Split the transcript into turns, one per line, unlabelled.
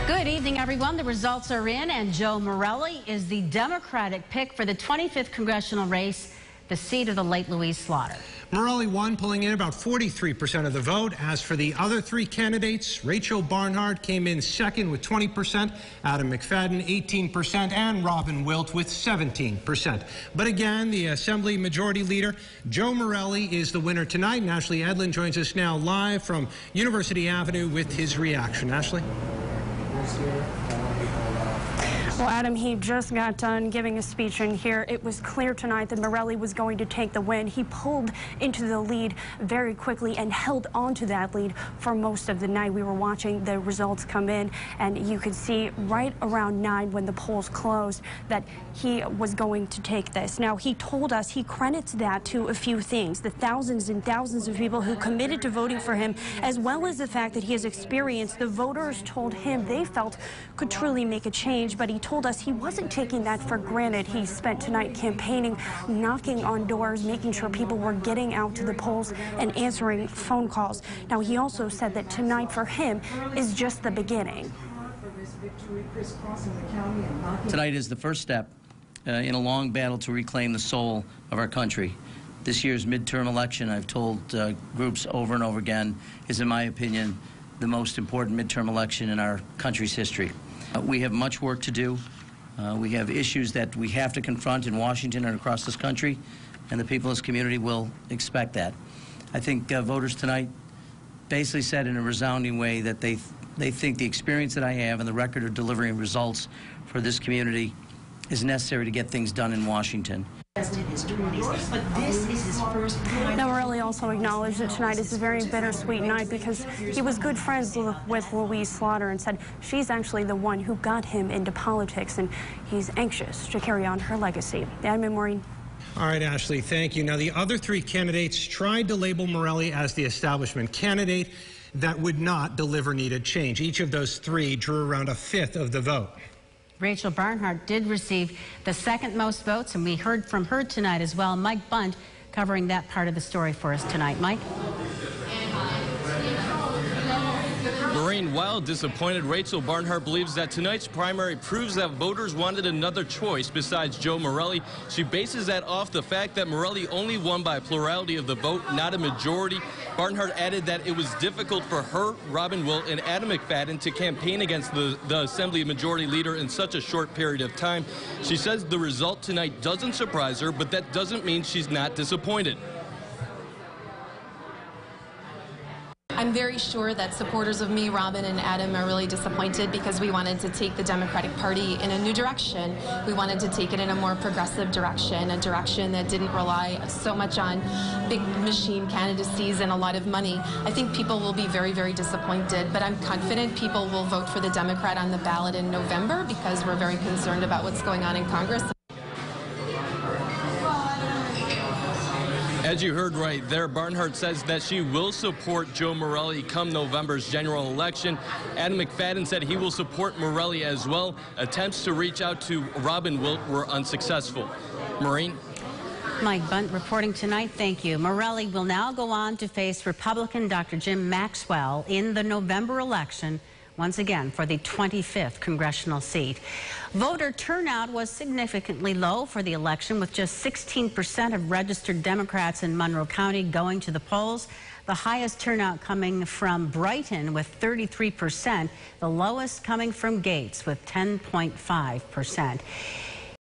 Good evening, everyone. The results are in, and Joe Morelle is the Democratic pick for the 25th congressional race, the seat of the late Louise Slaughter.
Morelle won, pulling in about 43% of the vote. As for the other three candidates, Rachel Barnhart came in second with 20%, Adam McFadden 18%, and Robin Wilt with 17%. But again, the Assembly Majority Leader, Joe Morelle, is the winner tonight. And Ashley Edlin joins us now live from University Avenue with his reaction. Ashley?
Well, Adam, he just got done giving a speech in here. It was clear tonight that Morelle was going to take the win. He pulled into the lead very quickly and held on to that lead for most of the night. We were watching the results come in, and you could see right around 9 when the polls closed that he was going to take this. Now, he told us he credits that to a few things: the thousands and thousands of people who committed to voting for him, as well as the fact that he has experience the voters told him they felt could truly make a change. But he told us he wasn't taking that for granted. He spent tonight campaigning, knocking on doors, making sure people were getting out to the polls and answering phone calls. Now, he also said that tonight for him is just the beginning.
Tonight is the first step in a long battle to reclaim the soul of our country. This year's midterm election, I've told groups over and over again, is, in my opinion, the most important midterm election in our country's history. We have much work to do. We have issues that we have to confront in Washington and across this country, and the people in this community will expect that. I think voters tonight basically said in a resounding way that they think the experience that I have and the record of delivering results for this community is necessary to get things done in Washington.
But this is his first time. Now, Morelle also acknowledged that tonight is a very bittersweet night because he was good friends with Louise Slaughter and said she's actually the one who got him into politics, and he's anxious to carry on her legacy. Adam and Maureen.
All right, Ashley, thank you. Now, the other three candidates tried to label Morelle as the establishment candidate that would not deliver needed change. Each of those three drew around a fifth of the vote.
Rachel Barnhart did receive the second most votes, and we heard from her tonight as well. Mike Bunt covering that part of the story for us tonight. Mike?
Maureen, while disappointed, Rachel Barnhart believes that tonight's primary proves that voters wanted another choice besides Joe Morelle. She bases that off the fact that Morelle only won by a plurality of the vote, not a majority. Barnhart added that it was difficult for her, Robin Wilt, and Adam McFadden to campaign against the Assembly Majority Leader in such a short period of time. She says the result tonight doesn't surprise her, but that doesn't mean she's not disappointed.
I'm very sure that supporters of me, Robin, and Adam are really disappointed because we wanted to take the Democratic Party in a new direction. We wanted to take it in a more progressive direction, a direction that didn't rely so much on big machine candidacies and a lot of money. I think people will be very, very disappointed, but I'm confident people will vote for the Democrat on the ballot in November because we're very concerned about what's going on in Congress.
As you heard right there, Barnhart says that she will support Joe Morelle come November's general election. Adam McFadden said he will support Morelle as well. Attempts to reach out to Robin Wilt were unsuccessful. Maureen?
Mike Bunt reporting tonight. Thank you. Morelle will now go on to face Republican Dr. Jim Maxwell in the November election, once again for the 25th congressional seat. Voter turnout was significantly low for the election, with just 16% of registered Democrats in Monroe County going to the polls. The highest turnout coming from Brighton with 33%, the lowest coming from Gates with 10.5%.